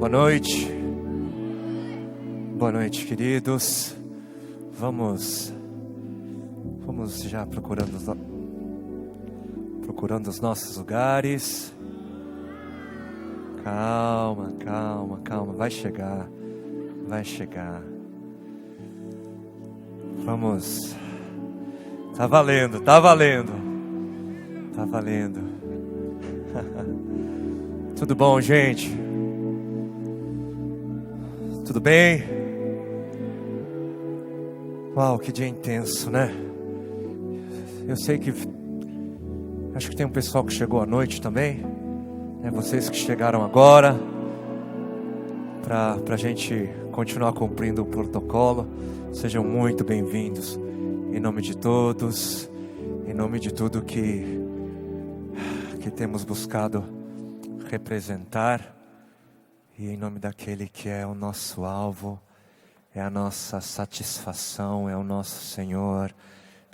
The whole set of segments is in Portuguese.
Boa noite. Boa noite, queridos. Vamos já procurando os nossos lugares. Calma. Vai chegar. Vamos. Tá valendo. Tudo bom, gente? Tudo bem? Uau, que dia intenso, né? Eu sei que... Acho que tem um pessoal que chegou à noite também. Vocês que chegaram agora. Para a gente continuar cumprindo o protocolo. Sejam muito bem-vindos. Em nome de todos. Em nome de tudo que temos buscado representar. E em nome daquele que é o nosso alvo. É a nossa satisfação. É o nosso Senhor.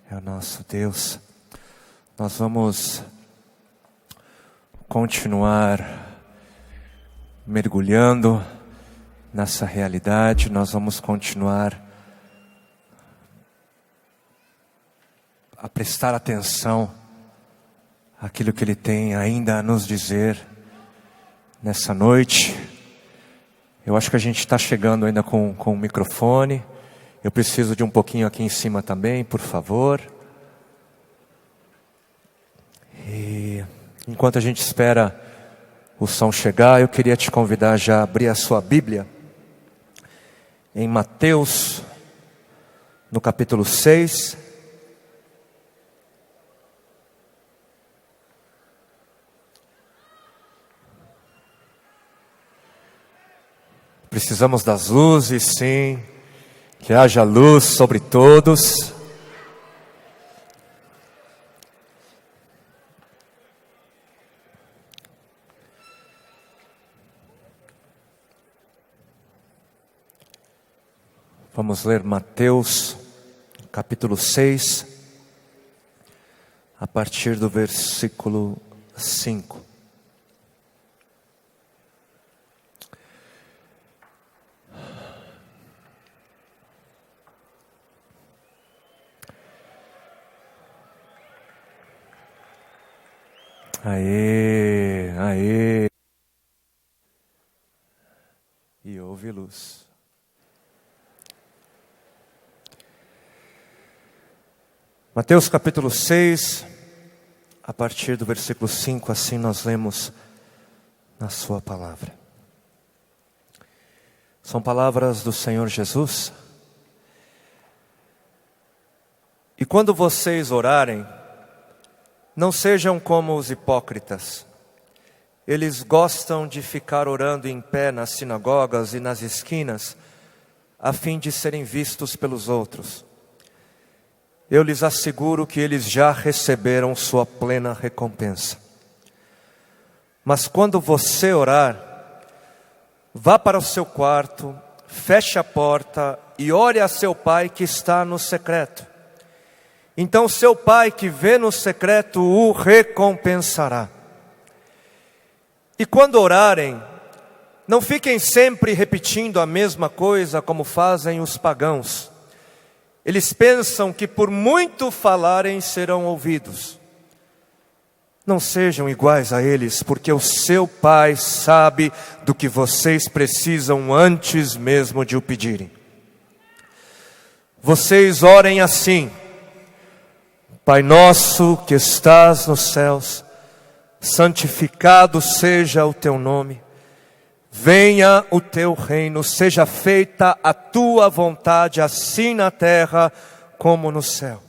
É o nosso Deus. Nós vamos continuar mergulhando nessa realidade. Nós vamos continuar a prestar atenção àquilo que Ele tem ainda a nos dizer nessa noite. Eu acho que a gente está chegando ainda com o microfone. Eu preciso de um pouquinho aqui em cima também, por favor. E enquanto a gente espera o som chegar, eu queria te convidar já a abrir a sua Bíblia em Mateus, no capítulo 6. Precisamos das luzes, sim. Que haja luz sobre todos. Vamos ler Mateus, capítulo 6, a partir do versículo 5. Aê. E houve luz. Mateus capítulo 6, a partir do versículo 5, assim nós lemos na sua palavra. São palavras do Senhor Jesus. E quando vocês orarem, não sejam como os hipócritas. Eles gostam de ficar orando em pé nas sinagogas e nas esquinas, a fim de serem vistos pelos outros. Eu lhes asseguro que eles já receberam sua plena recompensa. Mas quando você orar, vá para o seu quarto, feche a porta e ore a seu pai que está no secreto. Então seu pai que vê no secreto o recompensará. E quando orarem, não fiquem sempre repetindo a mesma coisa como fazem os pagãos. Eles pensam que por muito falarem serão ouvidos. Não sejam iguais a eles, porque o seu pai sabe do que vocês precisam antes mesmo de o pedirem. Vocês orem assim: Pai nosso que estás nos céus, santificado seja o teu nome. Venha o teu reino, seja feita a tua vontade, assim na terra como no céu.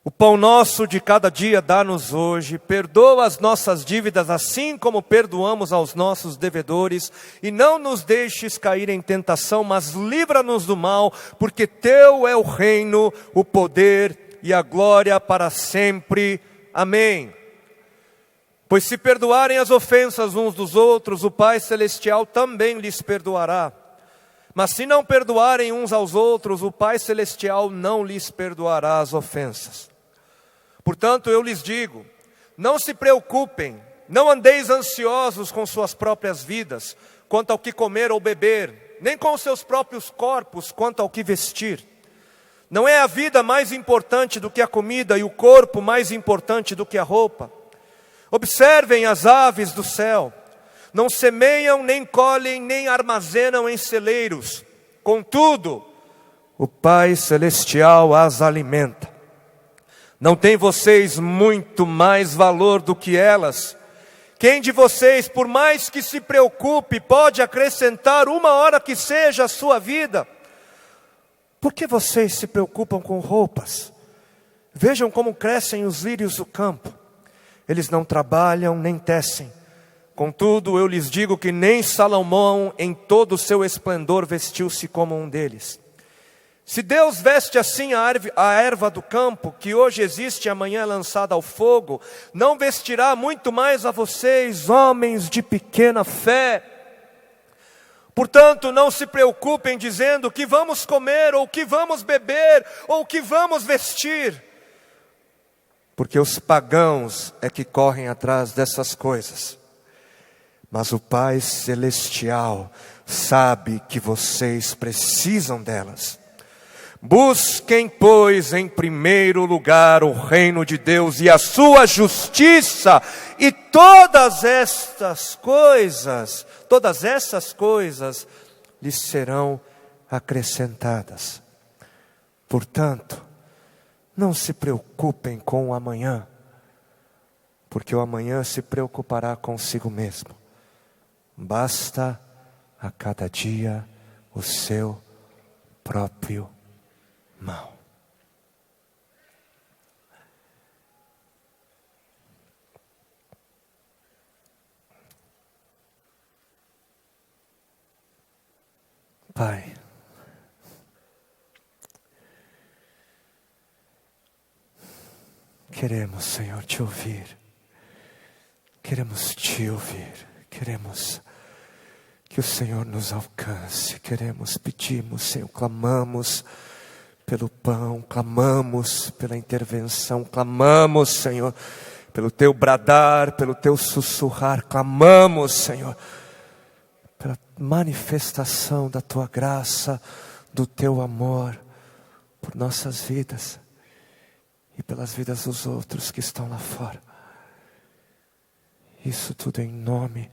O pão nosso de cada dia dá-nos hoje, perdoa as nossas dívidas assim como perdoamos aos nossos devedores, e não nos deixes cair em tentação, mas livra-nos do mal, porque teu é o reino, o poder e a glória para sempre. Amém. Pois se perdoarem as ofensas uns dos outros, o Pai Celestial também lhes perdoará. Mas se não perdoarem uns aos outros, o Pai Celestial não lhes perdoará as ofensas. Portanto, eu lhes digo, não se preocupem, não andeis ansiosos com suas próprias vidas, quanto ao que comer ou beber, nem com os seus próprios corpos quanto ao que vestir. Não é a vida mais importante do que a comida e o corpo mais importante do que a roupa? Observem as aves do céu, não semeiam, nem colhem, nem armazenam em celeiros. Contudo, o Pai Celestial as alimenta. Não tem vocês muito mais valor do que elas? Quem de vocês, por mais que se preocupe, pode acrescentar uma hora que seja à sua vida? Por que vocês se preocupam com roupas? Vejam como crescem os lírios do campo. Eles não trabalham nem tecem. Contudo, eu lhes digo que nem Salomão, em todo o seu esplendor, vestiu-se como um deles. Se Deus veste assim a erva do campo, que hoje existe e amanhã é lançada ao fogo, não vestirá muito mais a vocês, homens de pequena fé? Portanto, não se preocupem dizendo que vamos comer, ou que vamos beber, ou que vamos vestir. Porque os pagãos é que correm atrás dessas coisas. Mas o Pai Celestial sabe que vocês precisam delas. Busquem, pois, em primeiro lugar o reino de Deus e a sua justiça, e todas essas coisas lhes serão acrescentadas. Portanto, não se preocupem com o amanhã, porque o amanhã se preocupará consigo mesmo. Basta a cada dia o seu próprio mal. Pai, queremos, Senhor, te ouvir. Queremos te ouvir. Queremos que o Senhor nos alcance. Pedimos, Senhor, clamamos pelo pão, clamamos pela intervenção, clamamos, Senhor, pelo teu bradar, pelo teu sussurrar, clamamos, Senhor, pela manifestação da tua graça, do teu amor por nossas vidas e pelas vidas dos outros que estão lá fora. Isso tudo em nome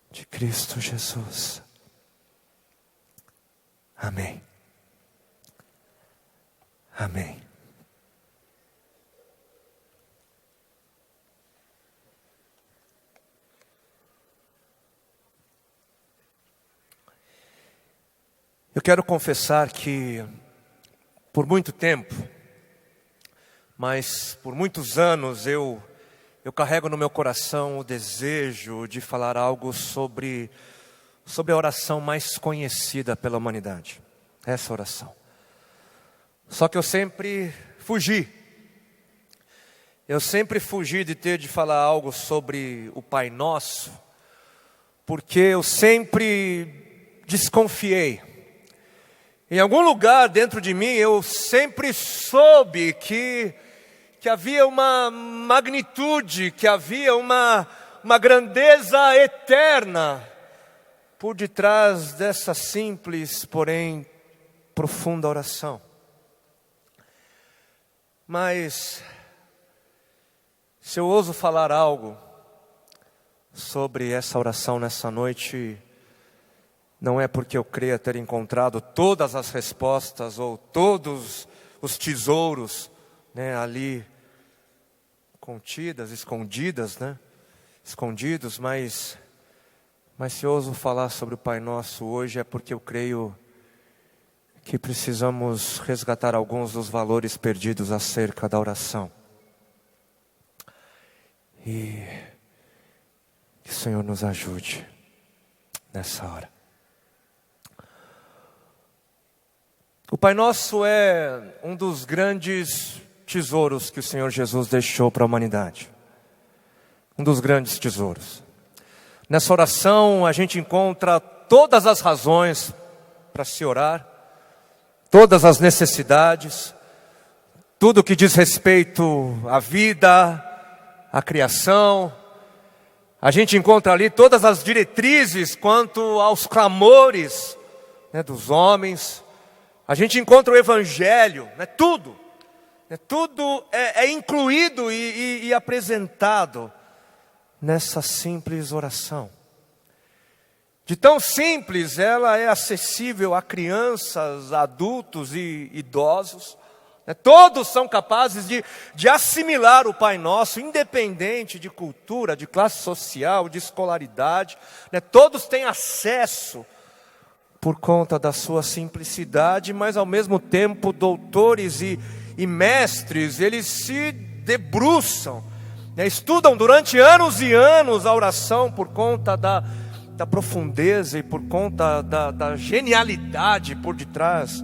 de Cristo Jesus. Amém. Amém. Eu quero confessar que por muito tempo, mas por muitos anos eu carrego no meu coração o desejo de falar algo sobre a oração mais conhecida pela humanidade. Essa oração. Só que eu sempre fugi. Eu sempre fugi de ter de falar algo sobre o Pai Nosso, porque eu sempre desconfiei. Em algum lugar dentro de mim eu sempre soube que havia uma magnitude, que havia uma grandeza eterna por detrás dessa simples, porém profunda oração. Mas, se eu ouso falar algo sobre essa oração nessa noite, não é porque eu creia ter encontrado todas as respostas ou todos os tesouros, ali contidas, escondidas, escondidos, mas se eu ouso falar sobre o Pai Nosso hoje é porque eu creio que precisamos resgatar alguns dos valores perdidos acerca da oração. E que o Senhor nos ajude nessa hora. O Pai Nosso é um dos grandes tesouros que o Senhor Jesus deixou para a humanidade. Um dos grandes tesouros. Nessa oração a gente encontra todas as razões para se orar, todas as necessidades, tudo que diz respeito à vida, à criação, A gente encontra ali todas as diretrizes quanto aos clamores, né, dos homens. A gente encontra o Evangelho, né, tudo. Tudo é incluído e apresentado nessa simples oração. De tão simples, ela é acessível a crianças, adultos e idosos. Todos são capazes de assimilar o Pai Nosso, independente de cultura, de classe social, de escolaridade. Todos têm acesso por conta da sua simplicidade, mas ao mesmo tempo doutores e mestres, eles se debruçam, estudam durante anos e anos a oração por conta da profundeza e por conta da genialidade por detrás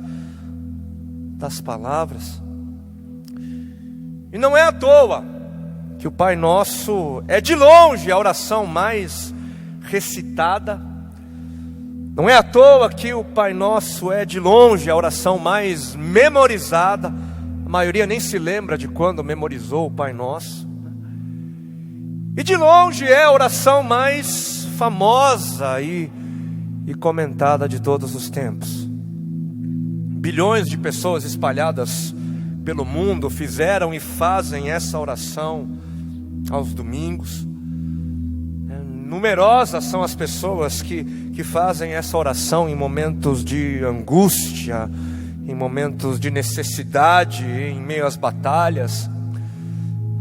das palavras. E não é à toa que o Pai Nosso é de longe a oração mais recitada. Não é à toa que o Pai Nosso é de longe a oração mais memorizada. A maioria nem se lembra de quando memorizou o Pai Nosso. E de longe é a oração mais famosa e comentada de todos os tempos. Bilhões de pessoas espalhadas pelo mundo fizeram e fazem essa oração aos domingos. Numerosas são as pessoas que fazem essa oração em momentos de angústia, em momentos de necessidade, em meio às batalhas.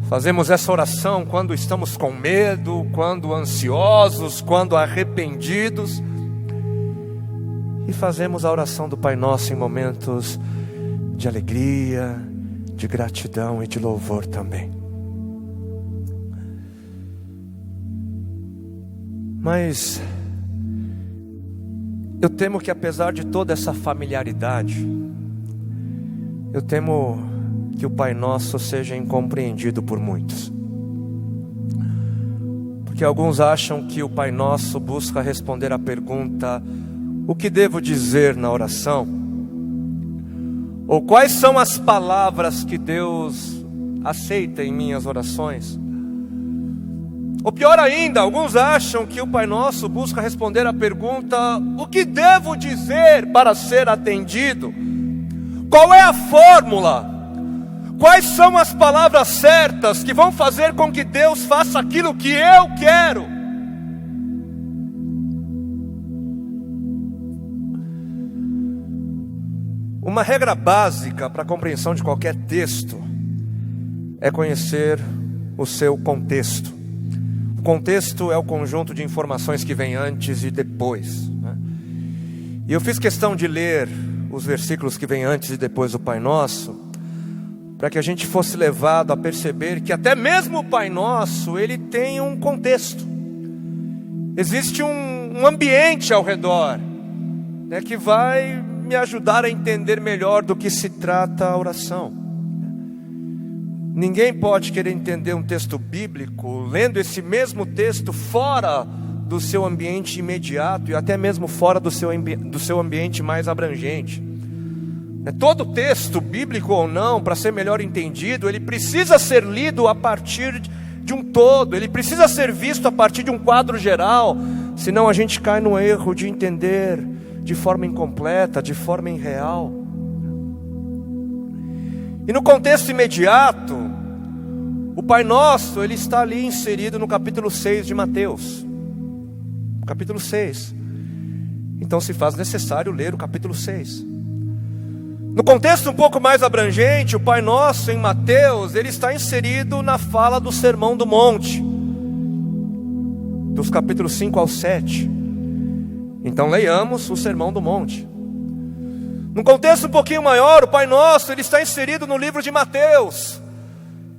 Fazemos essa oração quando estamos com medo, quando ansiosos, quando arrependidos. E fazemos a oração do Pai Nosso em momentos de alegria, de gratidão e de louvor também. Mas eu temo que, apesar de toda essa familiaridade, eu temo que o Pai Nosso seja incompreendido por muitos. Porque alguns acham que o Pai Nosso busca responder à pergunta: o que devo dizer na oração? Ou quais são as palavras que Deus aceita em minhas orações? Ou pior ainda, alguns acham que o Pai Nosso busca responder à pergunta: o que devo dizer para ser atendido? Qual é a fórmula? Quais são as palavras certas que vão fazer com que Deus faça aquilo que eu quero? Uma regra básica para a compreensão de qualquer texto é conhecer o seu contexto. O contexto é o conjunto de informações que vem antes e depois, né? E eu fiz questão de ler os versículos que vêm antes e depois do Pai Nosso, para que a gente fosse levado a perceber que até mesmo o Pai Nosso, ele tem um contexto. Existe um ambiente ao redor, né, que vai me ajudar a entender melhor do que se trata a oração. Ninguém pode querer entender um texto bíblico lendo esse mesmo texto fora do seu ambiente imediato e até mesmo fora do seu ambiente mais abrangente. Todo texto, bíblico ou não, para ser melhor entendido, ele precisa ser lido a partir de um todo, ele precisa ser visto a partir de um quadro geral, senão a gente cai no erro de entender de forma incompleta, de forma irreal. E no contexto imediato, o Pai Nosso, ele está ali inserido no capítulo 6 de Mateus. Capítulo 6. Então se faz necessário ler o capítulo 6. No contexto um pouco mais abrangente, o Pai Nosso em Mateus, ele está inserido na fala do Sermão do Monte, dos capítulos 5 ao 7. Então leiamos o Sermão do Monte. Num contexto um pouquinho maior, o Pai Nosso, ele está inserido no livro de Mateus.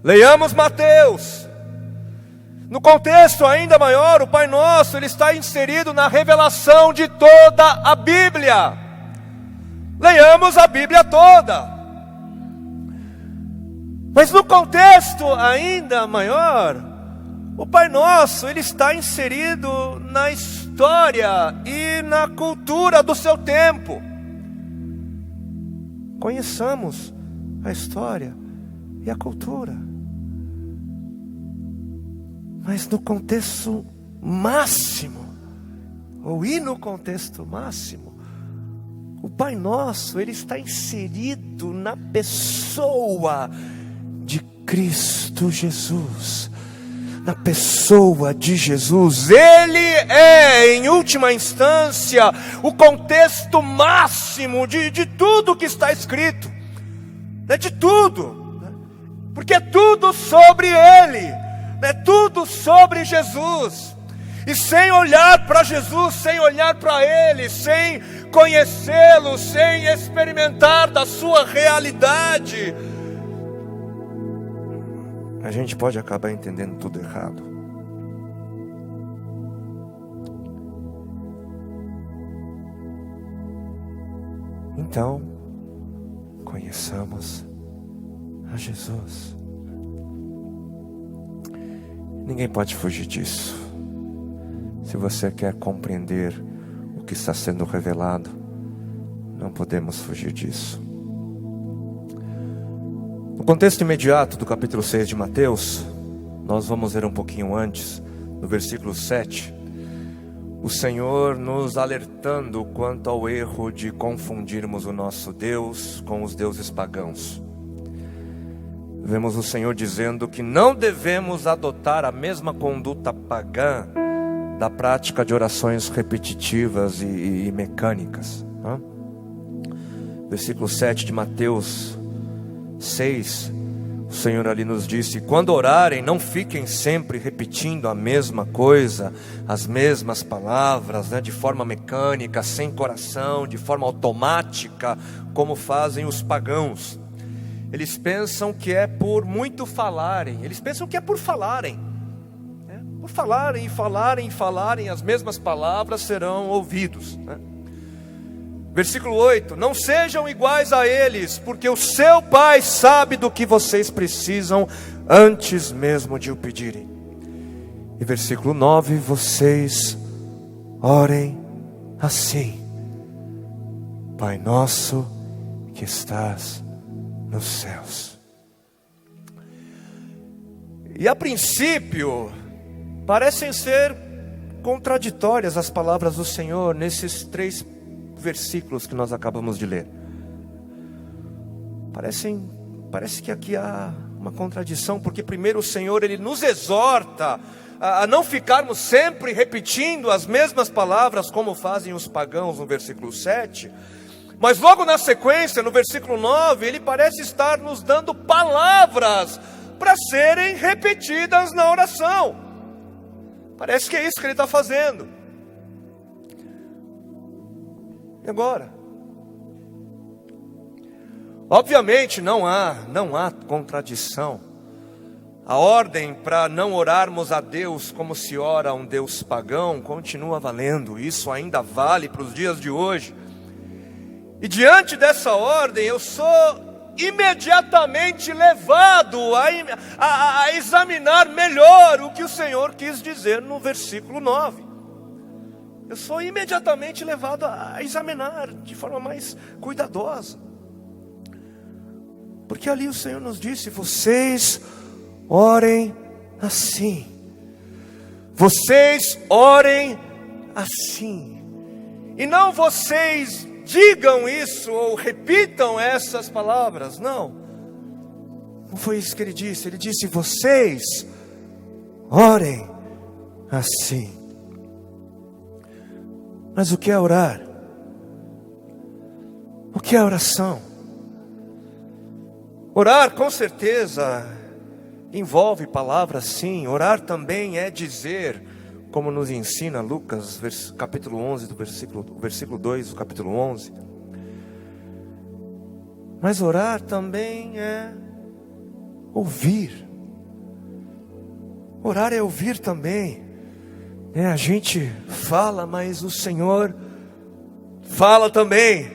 Leiamos Mateus. No contexto ainda maior, o Pai Nosso, ele está inserido na revelação de toda a Bíblia. Leiamos a Bíblia toda. Mas no contexto ainda maior, o Pai Nosso, ele está inserido na história e na cultura do seu tempo. Conheçamos a história e a cultura. Mas no contexto máximo, ou ir no contexto máximo, o Pai Nosso, ele está inserido na pessoa de Cristo Jesus. Na pessoa de Jesus. Ele é, em última instância, o contexto máximo de tudo que está escrito. De tudo. Porque é tudo sobre Ele. É tudo sobre Jesus. E sem olhar para Jesus, sem olhar para Ele, sem conhecê-lo, sem experimentar da sua realidade, a gente pode acabar entendendo tudo errado. Então, conheçamos a Jesus. Ninguém pode fugir disso. Se você quer compreender o que está sendo revelado, não podemos fugir disso. No contexto imediato do capítulo 6 de Mateus, nós vamos ver um pouquinho antes, no versículo 7, o Senhor nos alertando quanto ao erro de confundirmos o nosso Deus com os deuses pagãos. Vemos o Senhor dizendo que não devemos adotar a mesma conduta pagã da prática de orações repetitivas e mecânicas. Versículo 7 de Mateus 6, o Senhor ali nos disse: quando orarem, não fiquem sempre repetindo a mesma coisa, as mesmas palavras, de forma mecânica, sem coração, de forma automática, como fazem os pagãos. Eles pensam que é por muito falarem, eles pensam que é por falarem, por falarem e falarem e falarem, as mesmas palavras serão ouvidos. Versículo 8: não sejam iguais a eles, porque o seu Pai sabe do que vocês precisam antes mesmo de o pedirem. E versículo 9: vocês orem assim: Pai nosso que estás nos céus. E a princípio parecem ser contraditórias as palavras do Senhor nesses 3 versículos que nós acabamos de ler. Parece que aqui há uma contradição, porque primeiro o Senhor, ele nos exorta a não ficarmos sempre repetindo as mesmas palavras como fazem os pagãos no versículo 7, mas logo na sequência, no versículo 9, ele parece estar nos dando palavras para serem repetidas na oração. Parece que é isso que ele está fazendo. E agora? Obviamente não há contradição. A ordem para não orarmos a Deus como se ora a um Deus pagão continua valendo. Isso ainda vale para os dias de hoje. E diante dessa ordem eu sou imediatamente levado a examinar melhor o que o Senhor quis dizer no versículo 9. Eu sou imediatamente levado a examinar de forma mais cuidadosa. Porque ali o Senhor nos disse: vocês orem assim. Vocês orem assim. E não vocês digam isso ou repitam essas palavras. Não foi isso que ele disse. Ele disse: vocês orem assim. Mas o que é orar? O que é oração? Orar com certeza envolve palavras, sim. Orar também é dizer, como nos ensina Lucas, capítulo 11, versículo 2 do capítulo 11. Mas orar também é ouvir. Orar é ouvir também. A gente fala, mas o Senhor fala também.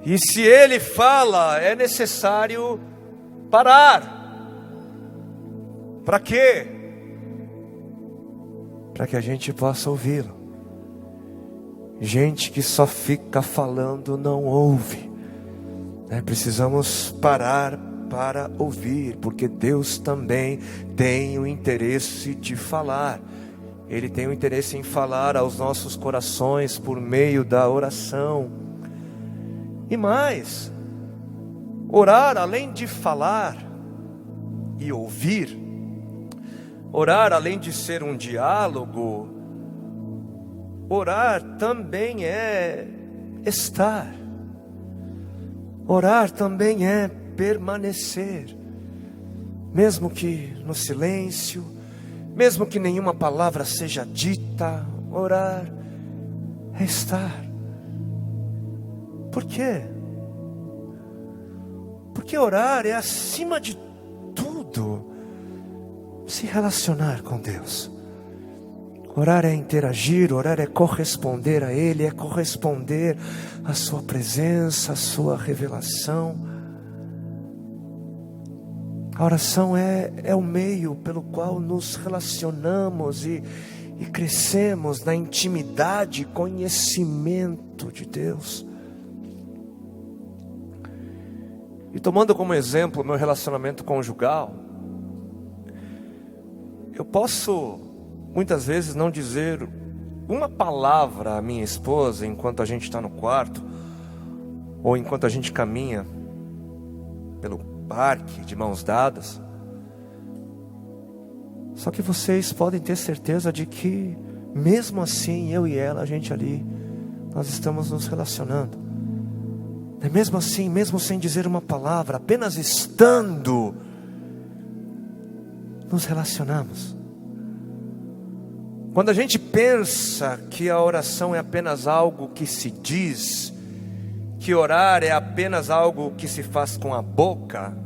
E se Ele fala, é necessário parar. Para quê? Para que a gente possa ouvi-lo. Gente que só fica falando não ouve. Precisamos parar para ouvir, porque Deus também tem o interesse de falar. Ele tem o interesse em falar aos nossos corações por meio da oração. E mais, orar além de falar e ouvir, orar além de ser um diálogo, orar também é estar. Orar também é permanecer, mesmo que no silêncio, mesmo que nenhuma palavra seja dita. Orar é estar. Por quê? Porque orar é, acima de tudo, se relacionar com Deus. Orar é interagir, orar é corresponder a Ele, é corresponder à Sua presença, à Sua revelação. A oração é o meio pelo qual nos relacionamos e crescemos na intimidade e conhecimento de Deus. E tomando como exemplo o meu relacionamento conjugal, eu posso muitas vezes não dizer uma palavra à minha esposa enquanto a gente está no quarto, ou enquanto a gente caminha pelo parque de mãos dadas. Só que vocês podem ter certeza de que mesmo assim, eu e ela, a gente ali, nós estamos nos relacionando. E mesmo assim, mesmo sem dizer uma palavra, apenas estando, nos relacionamos. Quando a gente pensa que a oração é apenas algo que se diz, que orar é apenas algo que se faz com a boca,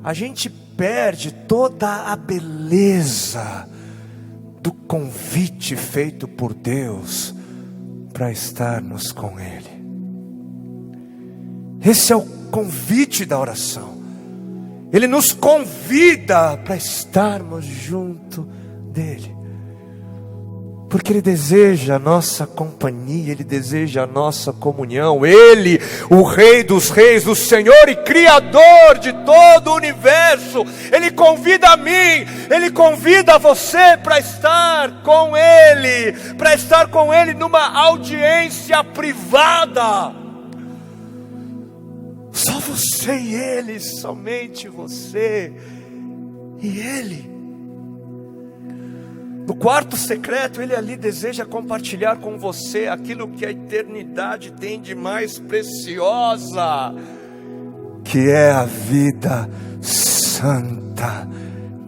a gente perde toda a beleza do convite feito por Deus para estarmos com Ele. Esse é o convite da oração. Ele nos convida para estarmos junto dEle. Porque Ele deseja a nossa companhia, Ele deseja a nossa comunhão. Ele, o Rei dos Reis, o Senhor e Criador de todo o universo, Ele convida a mim, Ele convida a você para estar com Ele numa audiência privada. Só você e Ele, somente você e Ele. No quarto secreto, Ele ali deseja compartilhar com você aquilo que a eternidade tem de mais preciosa, que é a vida santa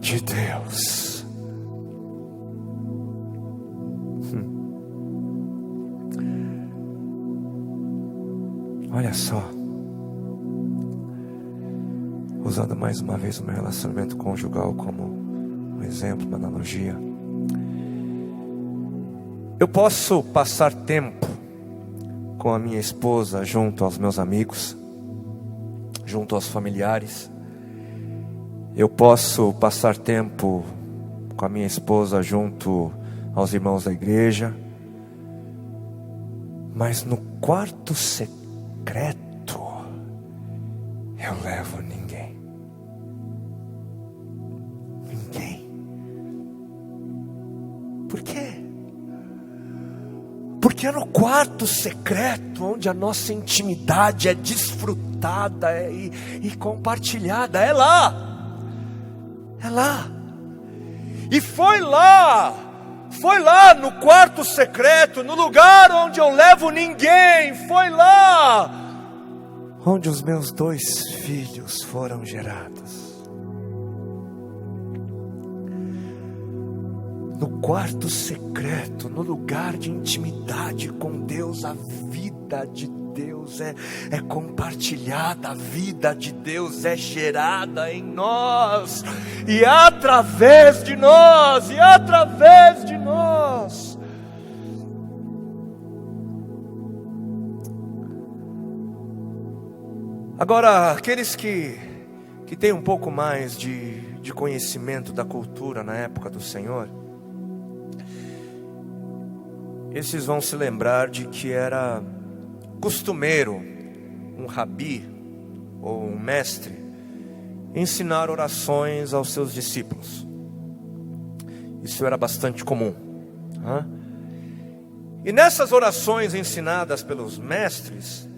de Deus. Olha só, usando mais uma vez o meu relacionamento conjugal como um exemplo, uma analogia. Eu posso passar tempo com a minha esposa junto aos meus amigos, junto aos familiares. Eu posso passar tempo com a minha esposa junto aos irmãos da igreja. Mas no quarto secreto, eu levo ninguém. Ninguém. Por quê? Porque é no quarto secreto onde a nossa intimidade é desfrutada e compartilhada. É lá. É lá. E foi lá no quarto secreto, no lugar onde eu levo ninguém. Foi lá onde os meus 2 filhos foram gerados. No quarto secreto, no lugar de intimidade com Deus, a vida de Deus é compartilhada, a vida de Deus é gerada em nós, e através de nós, Agora, aqueles que têm um pouco mais de conhecimento da cultura na época do Senhor, esses vão se lembrar de que era costumeiro um rabi ou um mestre ensinar orações aos seus discípulos. Isso era bastante comum. E nessas orações ensinadas pelos mestres,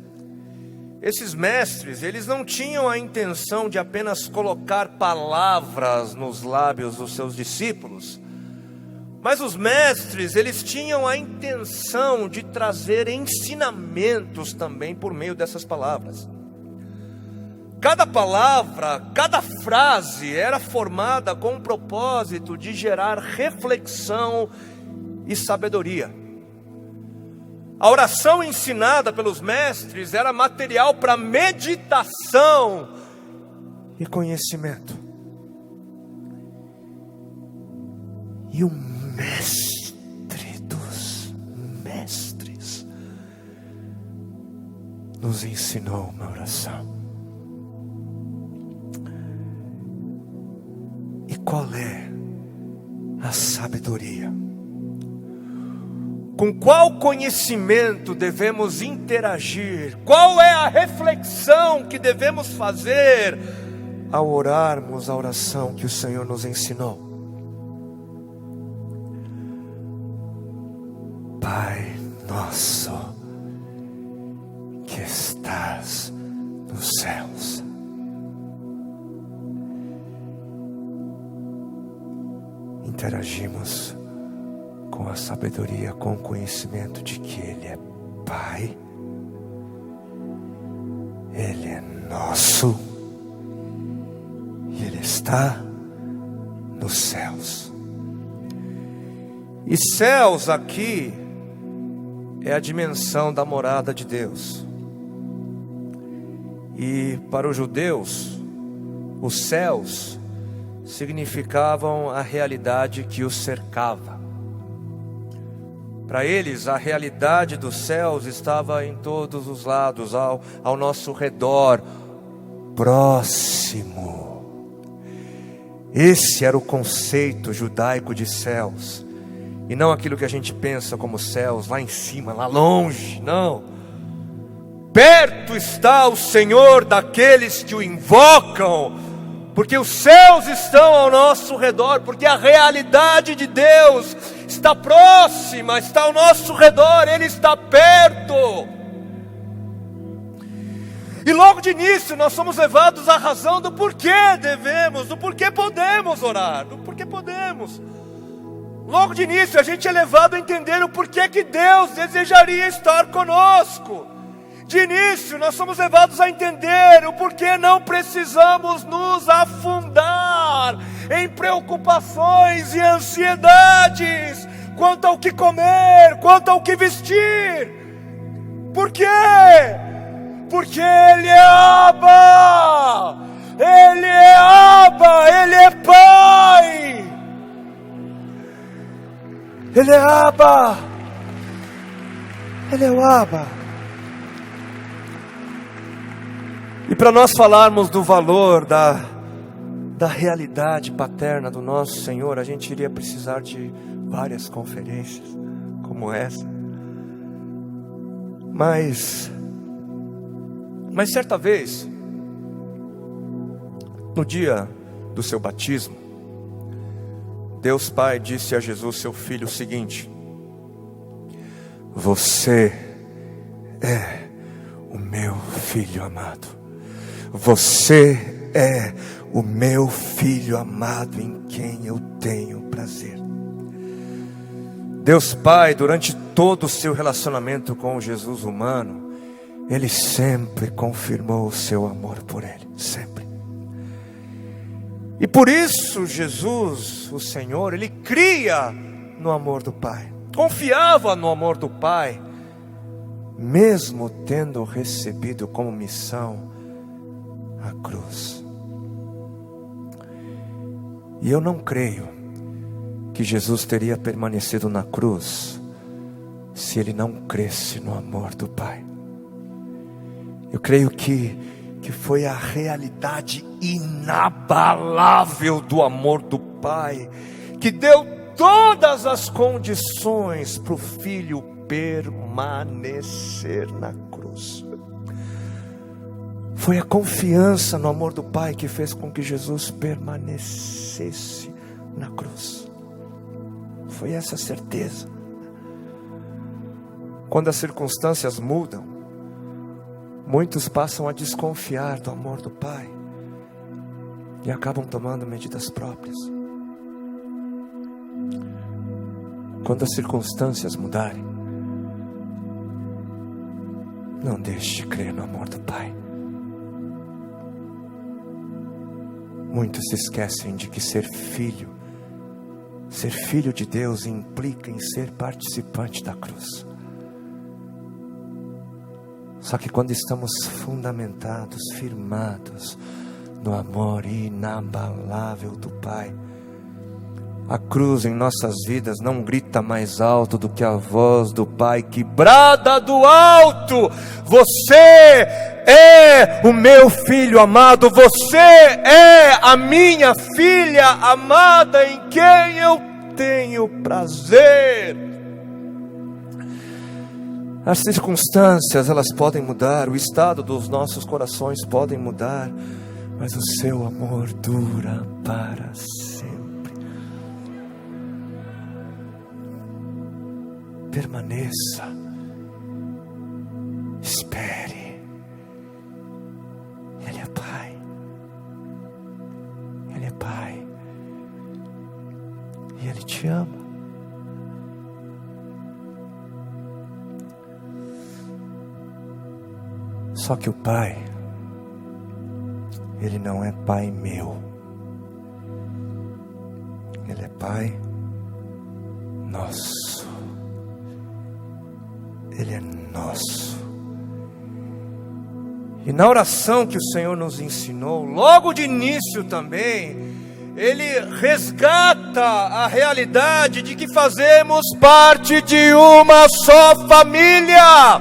esses mestres, eles não tinham a intenção de apenas colocar palavras nos lábios dos seus discípulos, mas os mestres, eles tinham a intenção de trazer ensinamentos também por meio dessas palavras. Cada palavra, cada frase era formada com o propósito de gerar reflexão e sabedoria. A oração ensinada pelos mestres era material para meditação e conhecimento. E o mestre dos mestres nos ensinou uma oração. E qual é a sabedoria? Com qual conhecimento devemos interagir? Qual é a reflexão que devemos fazer ao orarmos a oração que o Senhor nos ensinou? Pai nosso, que estás nos céus. Interagimos com a sabedoria, com o conhecimento de que Ele é Pai, Ele é nosso e Ele está nos céus. E céus aqui é a dimensão da morada de Deus. E para os judeus, os céus significavam a realidade que os cercava. Para eles, a realidade dos céus estava em todos os lados, ao nosso redor, próximo. Esse era o conceito judaico de céus, e não aquilo que a gente pensa como céus, lá em cima, lá longe, não. Perto está o Senhor daqueles que o invocam, porque os céus estão ao nosso redor, porque a realidade de Deus está próxima, está ao nosso redor, Ele está perto. E logo de início nós somos levados à razão do porquê devemos, do porquê podemos orar, do porquê podemos. Logo de início a gente é levado a entender o porquê que Deus desejaria estar conosco. De início nós somos levados a entender o porquê não precisamos nos afundar em preocupações e ansiedades quanto ao que comer, quanto ao que vestir. Por quê? Porque Ele é Abba, Ele é Abba, Ele é Pai, Ele é Abba, Ele é o Abba. E para nós falarmos do valor da realidade paterna do nosso Senhor, a gente iria precisar de várias conferências como essa. Mas certa vez, no dia do seu batismo, Deus Pai disse a Jesus, seu filho, o seguinte: você é o meu filho amado. Você é o meu filho amado em quem eu tenho prazer. Deus Pai, durante todo o seu relacionamento com o Jesus humano, Ele sempre confirmou o seu amor por Ele, sempre. E por isso Jesus, o Senhor, Ele cria no amor do Pai, confiava no amor do Pai, mesmo tendo recebido como missão a cruz. E eu não creio que Jesus teria permanecido na cruz se Ele não cresce no amor do Pai. Eu creio que foi a realidade inabalável do amor do Pai que deu todas as condições para o Filho permanecer na cruz. Foi a confiança no amor do Pai que fez com que Jesus permanecesse na cruz. Foi essa a certeza. Quando as circunstâncias mudam, muitos passam a desconfiar do amor do Pai e acabam tomando medidas próprias. Quando as circunstâncias mudarem, não deixe de crer no amor do Pai. Muitos se esquecem de que ser filho de Deus implica em ser participante da cruz. Só que quando estamos fundamentados, firmados no amor inabalável do Pai, a cruz em nossas vidas não grita mais alto do que a voz do Pai que brada do alto: você é o meu filho amado, você é a minha filha amada em quem eu tenho prazer. As circunstâncias, elas podem mudar, o estado dos nossos corações podem mudar, mas o seu amor dura para sempre. Permaneça, espere. Ele é Pai, Ele é Pai, e Ele te ama. Só que o Pai, Ele não é Pai meu, Ele é Pai nosso. Ele é nosso. E na oração que o Senhor nos ensinou, logo de início também, Ele resgata a realidade de que fazemos parte de uma só família,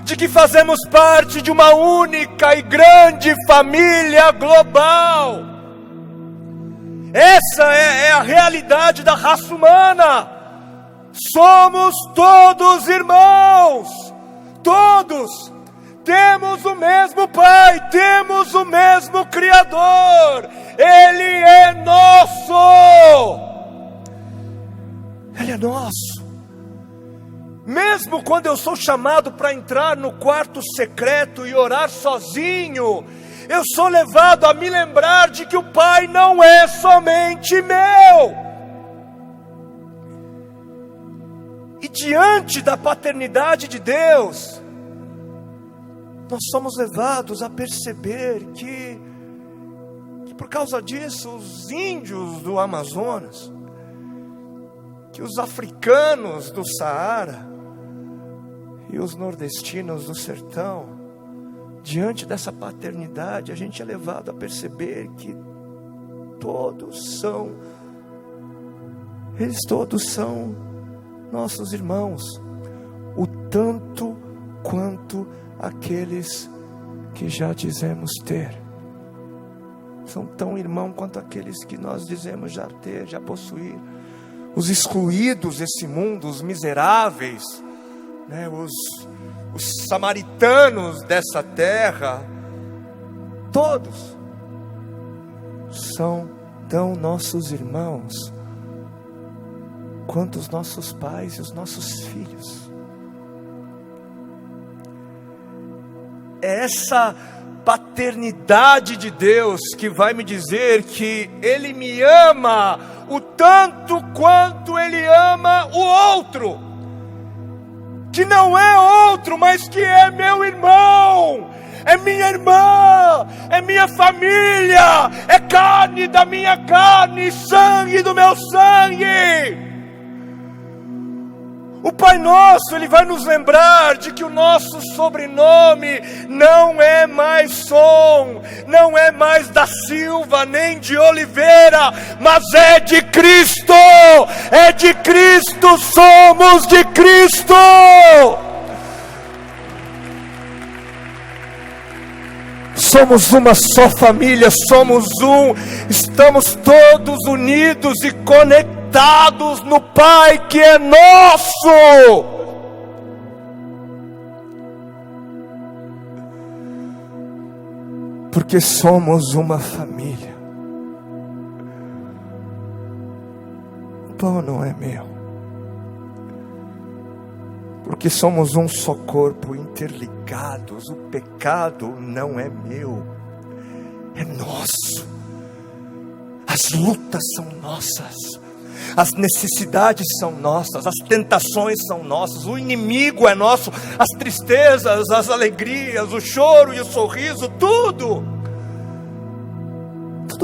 de que fazemos parte de uma única e grande família global. Essa é a realidade da raça humana. Somos todos irmãos, todos temos o mesmo Pai, temos o mesmo Criador. Ele é nosso, Ele é nosso. Mesmo quando eu sou chamado para entrar no quarto secreto e orar sozinho, eu sou levado a me lembrar de que o Pai não é somente meu. E diante da paternidade de Deus, nós somos levados a perceber que por causa disso, os índios do Amazonas, que os africanos do Saara e os nordestinos do sertão, diante dessa paternidade, a gente é levado a perceber que eles todos são nossos irmãos, o tanto quanto aqueles que já dizemos ter. São tão irmãos quanto aqueles que nós dizemos já ter, já possuir. Os excluídos desse mundo, os miseráveis, né, os samaritanos dessa terra, todos são tão nossos irmãos quanto os nossos pais e os nossos filhos. Essa paternidade de Deus que vai me dizer que Ele me ama o tanto quanto Ele ama o outro, que não é outro, mas que é meu irmão, é minha irmã, é minha família, é carne da minha carne, sangue do meu sangue. O Pai Nosso, Ele vai nos lembrar de que o nosso sobrenome não é mais Som, não é mais da Silva, nem de Oliveira, mas é de Cristo, somos de Cristo. Somos uma só família, estamos todos unidos e conectados no Pai que é nosso. Porque somos uma família. pão não é meu. Porque somos um só corpo, interligados. O pecado não é meu, é nosso. As lutas são nossas, as necessidades são nossas, as tentações são nossas, o inimigo é nosso, as tristezas, as alegrias, o choro e o sorriso, tudo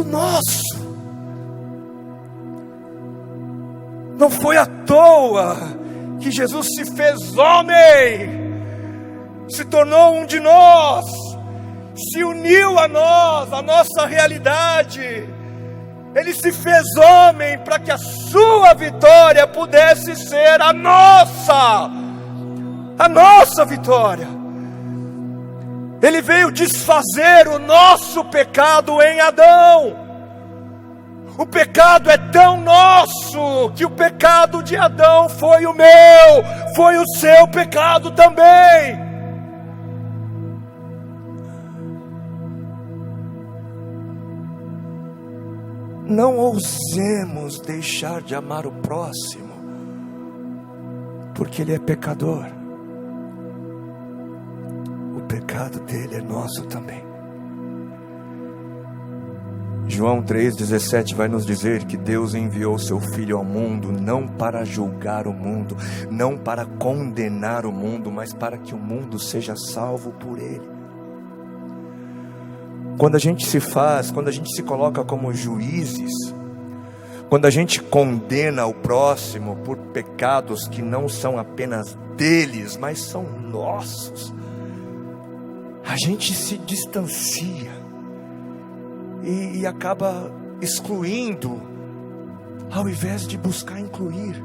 nosso. Não foi à toa que Jesus se fez homem, se tornou um de nós, se uniu a nós, a nossa realidade. Ele se fez homem para que a sua vitória pudesse ser a nossa vitória. Ele veio desfazer o nosso pecado em Adão. O pecado é tão nosso que o pecado de Adão foi o meu, foi o seu pecado também. Não ousemos deixar de amar o próximo, porque ele é pecador. O pecado dele é nosso também. João 3,17 vai nos dizer que Deus enviou seu Filho ao mundo, não para julgar o mundo, não para condenar o mundo, mas para que o mundo seja salvo por Ele. Quando a gente se coloca como juízes, quando a gente condena o próximo por pecados que não são apenas deles, mas são nossos, a gente se distancia e acaba excluindo, ao invés de buscar incluir.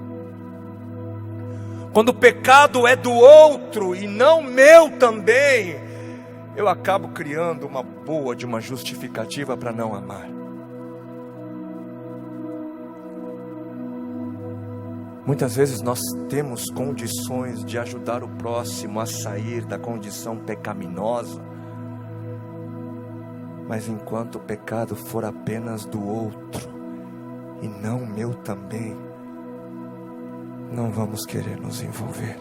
Quando o pecado é do outro e não meu também, eu acabo criando uma justificativa para não amar. Muitas vezes nós temos condições de ajudar o próximo a sair da condição pecaminosa, mas enquanto o pecado for apenas do outro e não meu também, não vamos querer nos envolver.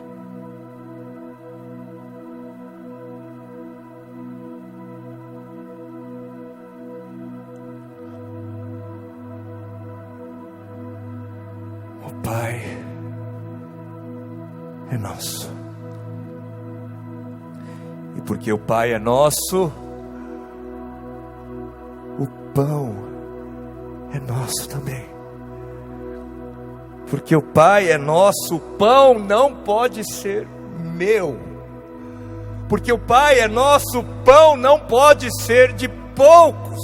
O Pai é nosso, e porque o Pai é nosso, o pão é nosso também. Porque o Pai é nosso, o pão não pode ser meu. Porque o Pai é nosso, o pão não pode ser de poucos.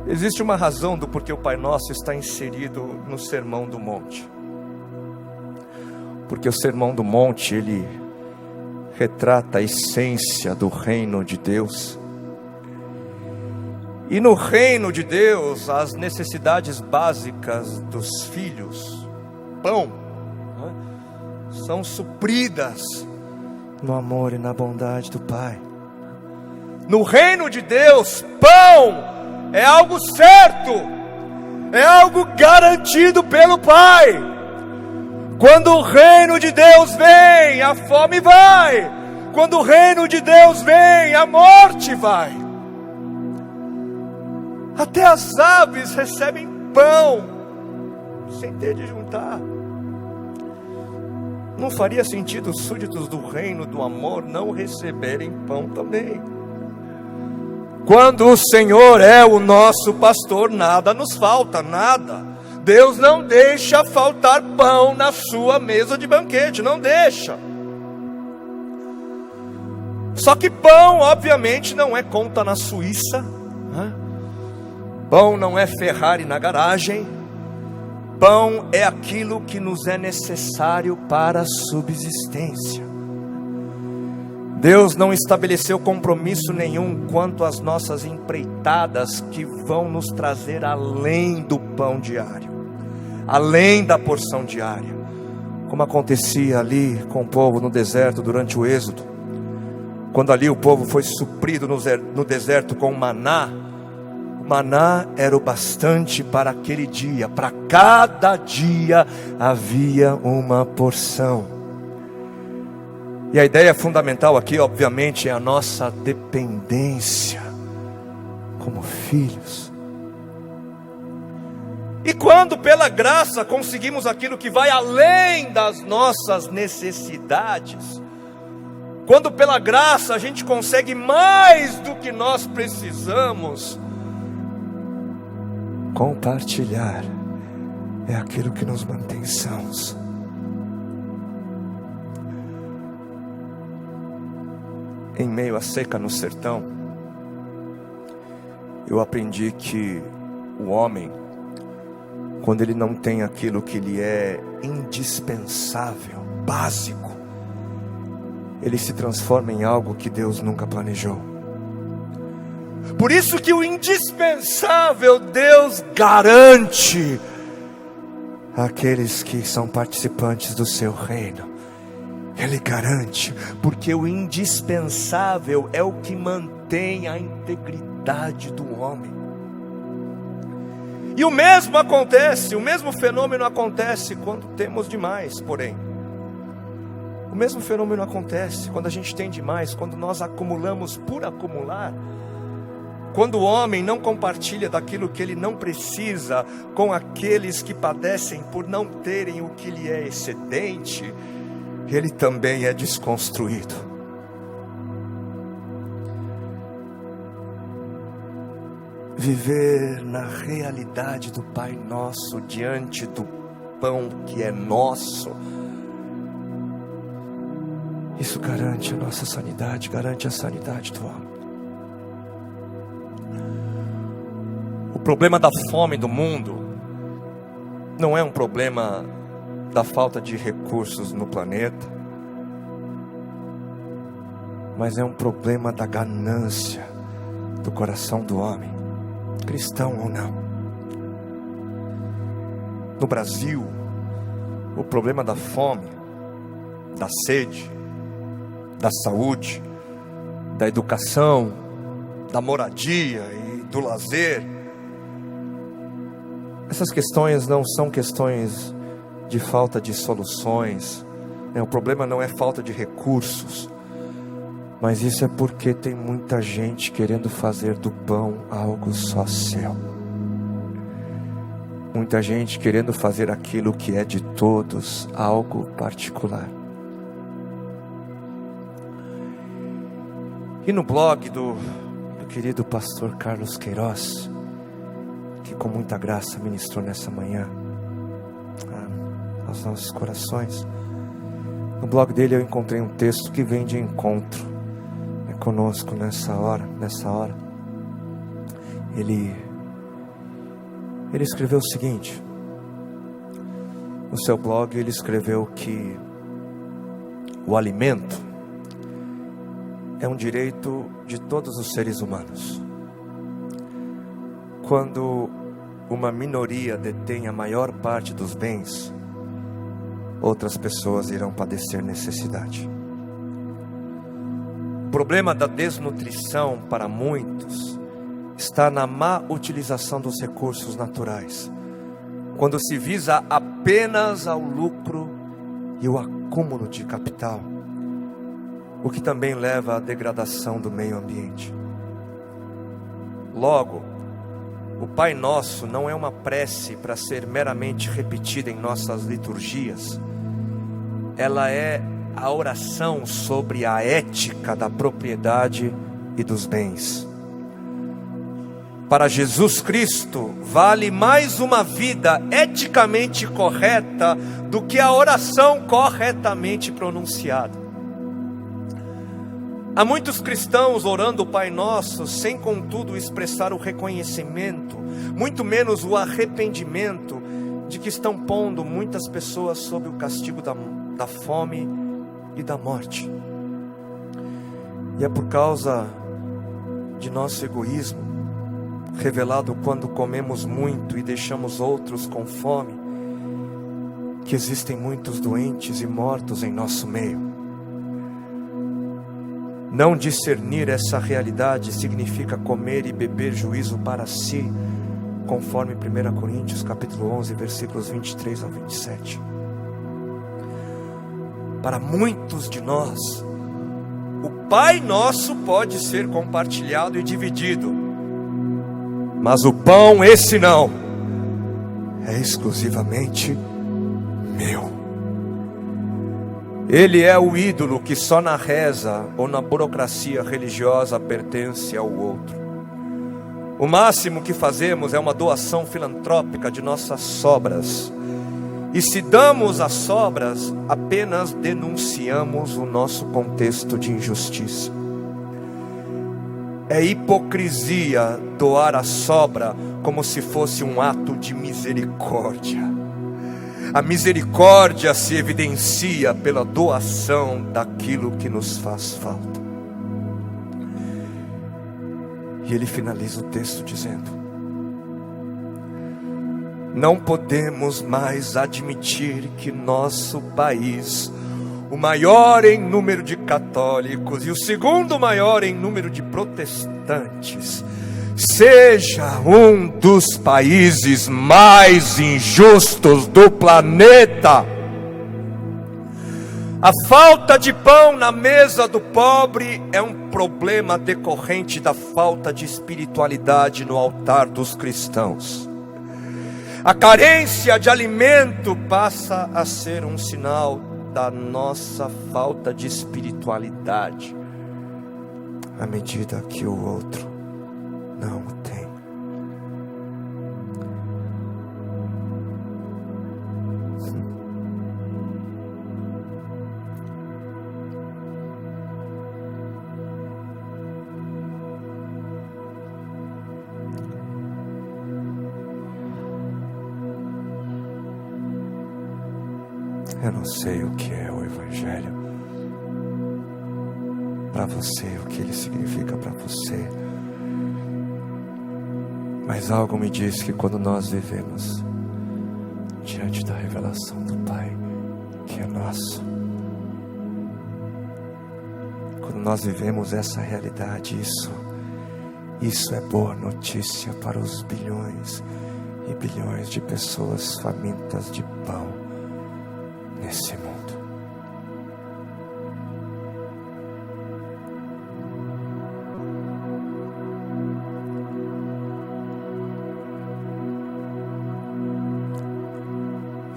Existe uma razão do porquê o Pai Nosso está inserido no Sermão do Monte. Porque o Sermão do Monte, ele retrata a essência do reino de Deus. E no reino de Deus, as necessidades básicas dos filhos, pão, são supridas no amor e na bondade do Pai. No reino de Deus, pão é algo certo, é algo garantido pelo Pai. Quando o reino de Deus vem, a fome vai. Quando o reino de Deus vem, a morte vai. Até as aves recebem pão sem ter de juntar. Não faria sentido os súditos do reino do amor não receberem pão também. Quando o Senhor é o nosso pastor, nada nos falta, nada. Deus não deixa faltar pão na sua mesa de banquete, não deixa. Só que pão, obviamente, não é conta na Suíça, né? Pão não é Ferrari na garagem. Pão é aquilo que nos é necessário para a subsistência. Deus não estabeleceu compromisso nenhum quanto às nossas empreitadas que vão nos trazer além do pão diário, além da porção diária, como acontecia ali com o povo no deserto durante o Êxodo. Quando ali o povo foi suprido no deserto com maná, o Maná era o bastante para aquele dia, para cada dia havia uma porção. E a ideia fundamental aqui, obviamente, é a nossa dependência como filhos. E quando pela graça conseguimos aquilo que vai além das nossas necessidades, quando pela graça a gente consegue mais do que nós precisamos, compartilhar é aquilo que nos mantém sãos. Em meio à seca no sertão, eu aprendi que o homem, quando ele não tem aquilo que lhe é indispensável, básico, ele se transforma em algo que Deus nunca planejou. Por isso que o indispensável Deus garante àqueles que são participantes do seu reino. Ele garante, porque o indispensável é o que mantém a integridade do homem. E o mesmo acontece, o mesmo fenômeno acontece quando temos demais, porém. O mesmo fenômeno acontece quando a gente tem demais, quando nós acumulamos por acumular. Quando o homem não compartilha daquilo que ele não precisa com aqueles que padecem por não terem o que lhe é excedente, ele também é desconstruído. Viver na realidade do Pai Nosso, diante do pão que é nosso, isso garante a nossa sanidade, garante a sanidade do homem. O problema da fome do mundo não é um problema da falta de recursos no planeta, mas é um problema da ganância do coração do homem, cristão ou não. No Brasil, o problema da fome, da sede, da saúde, da educação, da moradia e do lazer, essas questões não são questões de falta de soluções. O problema não é falta de recursos, mas isso é porque tem muita gente querendo fazer do pão algo só seu. Muita gente querendo fazer aquilo que é de todos algo particular. E no blog do querido pastor Carlos Queiroz, que com muita graça ministrou nessa manhã aos nossos corações, no blog dele eu encontrei um texto que vem de encontro conosco nessa hora. Ele escreveu o seguinte: no seu blog ele escreveu que o alimento é um direito de todos os seres humanos. Quando uma minoria detém a maior parte dos bens, outras pessoas irão padecer necessidade. O problema da desnutrição para muitos está na má utilização dos recursos naturais, quando se visa apenas ao lucro e o acúmulo de capital, o que também leva à degradação do meio ambiente. Logo, o Pai Nosso não é uma prece para ser meramente repetida em nossas liturgias. Ela é a oração sobre a ética da propriedade e dos bens. Para Jesus Cristo, vale mais uma vida eticamente correta do que a oração corretamente pronunciada. Há muitos cristãos orando o Pai Nosso sem contudo expressar o reconhecimento, muito menos o arrependimento de que estão pondo muitas pessoas sob o castigo da fome e da morte. E é por causa de nosso egoísmo, revelado quando comemos muito e deixamos outros com fome, que existem muitos doentes e mortos em nosso meio. Não discernir essa realidade significa comer e beber juízo para si, conforme 1 Coríntios capítulo 11, versículos 23 ao 27. Para muitos de nós, o Pai Nosso pode ser compartilhado e dividido, mas o pão, esse não, é exclusivamente meu. Ele é o ídolo que só na reza ou na burocracia religiosa pertence ao outro. O máximo que fazemos é uma doação filantrópica de nossas sobras. E se damos as sobras, apenas denunciamos o nosso contexto de injustiça. É hipocrisia doar a sobra como se fosse um ato de misericórdia. A misericórdia se evidencia pela doação daquilo que nos faz falta. E ele finaliza o texto dizendo: não podemos mais admitir que nosso país, o maior em número de católicos e o segundo maior em número de protestantes, seja um dos países mais injustos do planeta. A falta de pão na mesa do pobre é um problema decorrente da falta de espiritualidade no altar dos cristãos. A carência de alimento passa a ser um sinal da nossa falta de espiritualidade, à medida que o outro não o tem. Eu não sei o que é o Evangelho para você, o que ele significa para você, mas algo me diz que quando nós vivemos diante da revelação do Pai, que é nosso, quando nós vivemos essa realidade, isso é boa notícia para os bilhões e bilhões de pessoas famintas de pão nesse mundo.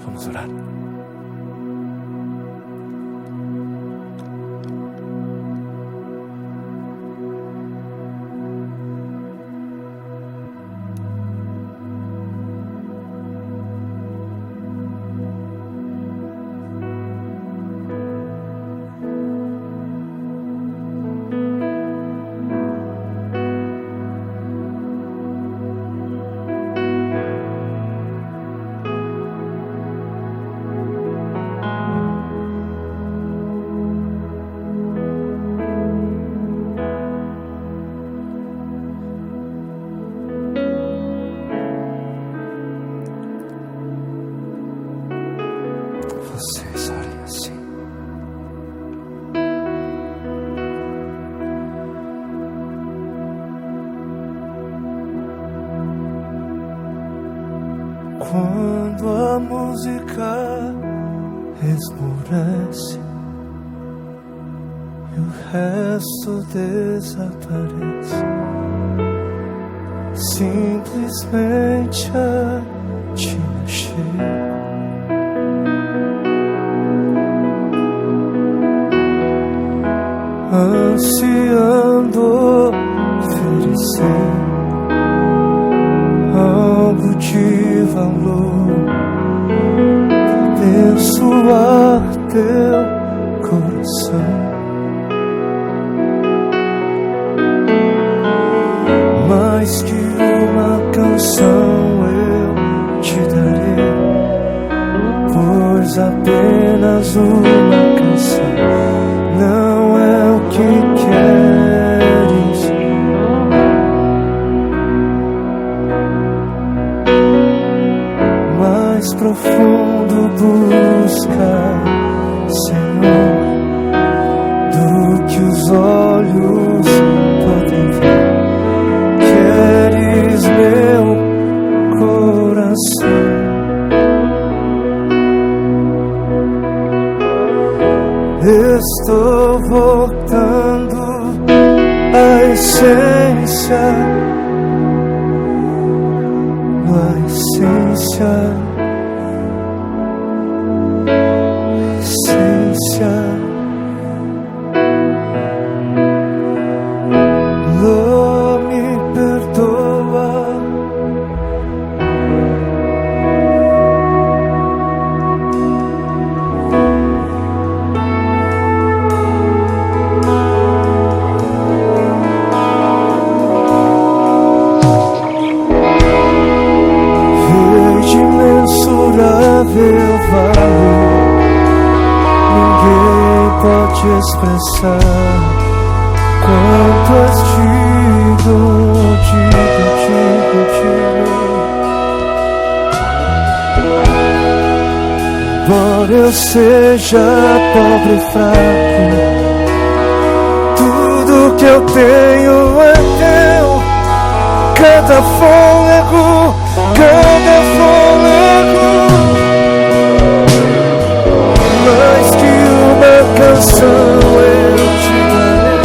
Vamos orar. Vocês orem assim. Quando a música esmorece e o resto desaparece, simplesmente a te mexer. Ansiando oferecer algo de valor, abençoar teu coração. Mais que uma canção eu te darei, pois apenas uma canção não é o que queres. Mais profundo buscar, Senhor, do que os olhos olhos podem ver. Queres meu coração. Estou voltando à essência, à essência, essência. Lô, me perdoa. Imensurável valor, ninguém pode expressar quanto és digno. Embora eu seja pobre e fraco, tudo que eu tenho é teu. Cada fôlego, mais que uma canção eu te darei.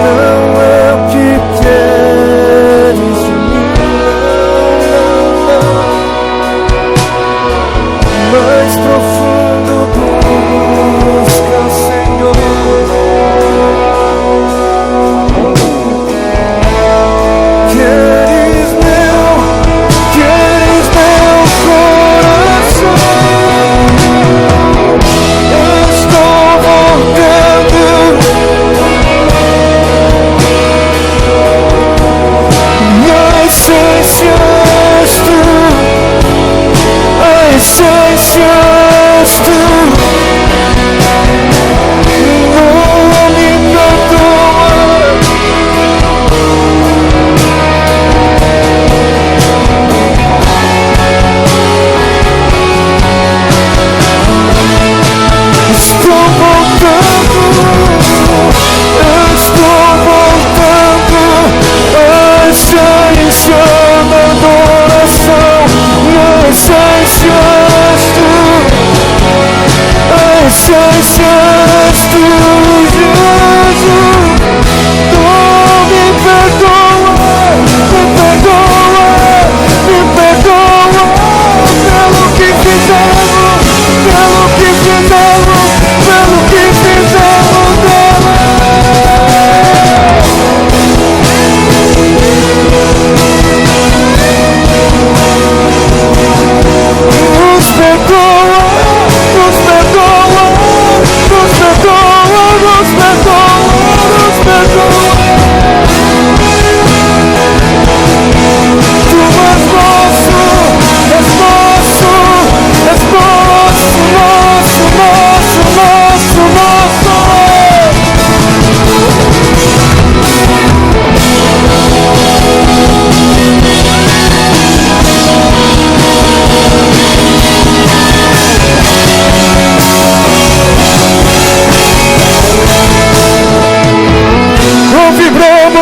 Não é o que queres de mim, não. Mais profundo busca o Senhor.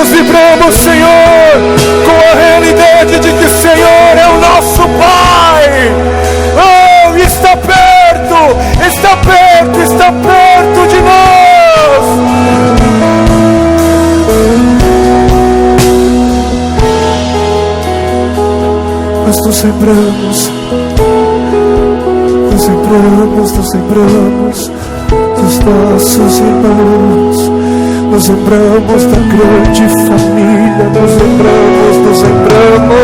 Vibramos, Senhor, com a realidade de que o Senhor é o nosso Pai. Oh, está perto de nós. Nós nos lembramos dos nossos irmãos. Nos lembramos da grande família, nos lembramos.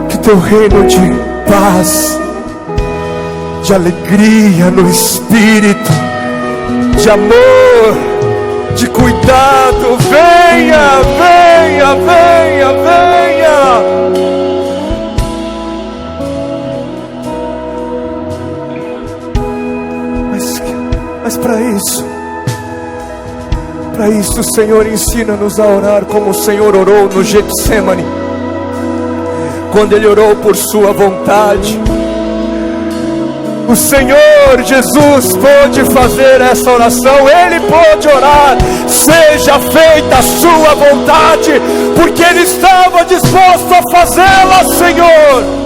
Que teu reino de paz, de alegria no espírito, de amor, de cuidado, venha, venha, venha, venha. Mas para isso Para isso, Senhor, ensina-nos a orar como o Senhor orou no Getsêmani, quando Ele orou por sua vontade. O Senhor Jesus pôde fazer essa oração, Ele pôde orar: seja feita a sua vontade, porque Ele estava disposto a fazê-la, Senhor.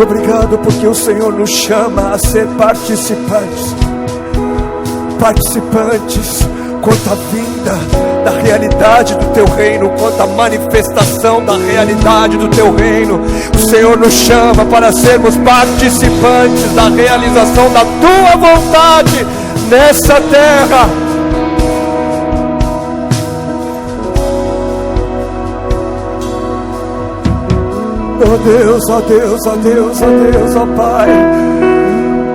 Obrigado porque o Senhor nos chama a ser participantes quanto à vinda da realidade do Teu reino, quanto à manifestação da realidade do Teu reino. O Senhor nos chama para sermos participantes da realização da Tua vontade nessa terra. Oh Deus, ó Deus, ó Deus, ó Deus, ó Pai,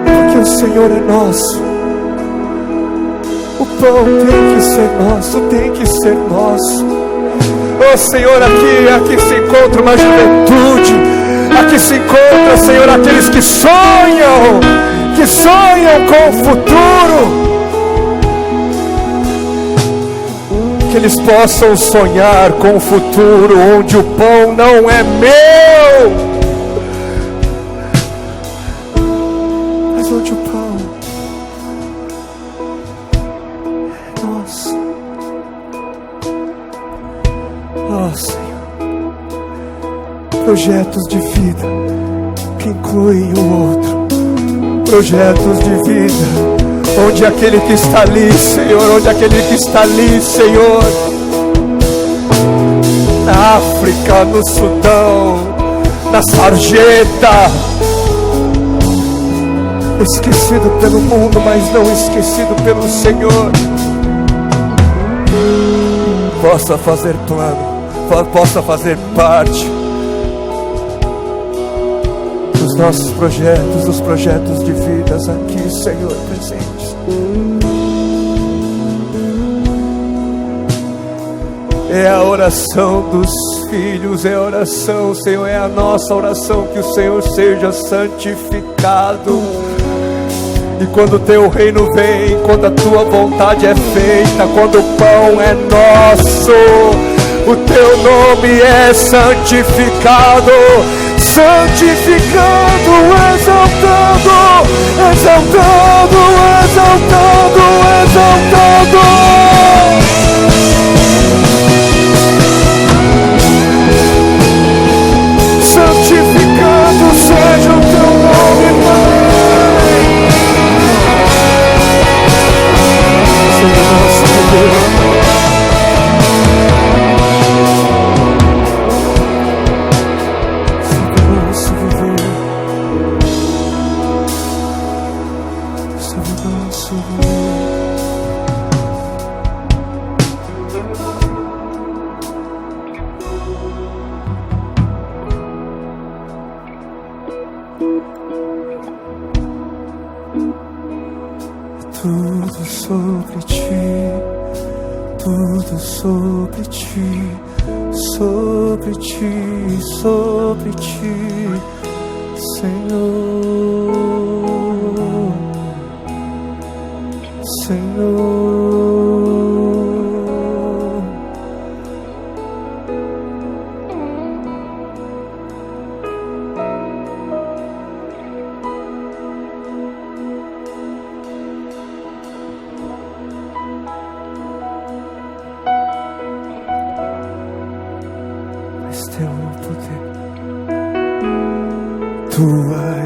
porque o Senhor é nosso. O pão tem que ser nosso, tem que ser nosso. Oh Senhor, aqui se encontra uma juventude, aqui se encontra, Senhor, aqueles que sonham com o futuro. Que eles possam sonhar com um futuro onde o pão não é meu, mas onde o pão é nosso. Oh Senhor, projetos de vida que incluem o outro, projetos de vida onde aquele que está ali, Senhor, Senhor, na África, no Sudão, na sarjeta, esquecido pelo mundo, mas não esquecido pelo Senhor, possa fazer possa fazer parte dos nossos projetos, dos projetos de vidas aqui, Senhor, presentes. É a oração dos filhos, é a oração, Senhor, é a nossa oração, que o Senhor seja santificado. E quando o Teu reino vem, quando a Tua vontade é feita, quando o pão é nosso, o Teu nome é santificado, santificado, exaltado, exaltado, exaltado, exaltado. Santificado seja o Teu nome, Pai. Senhor nosso Deus, tudo sobre Ti, tudo sobre Ti, sobre Ti, sobre Ti, Senhor, Senhor. Teu poder, Tua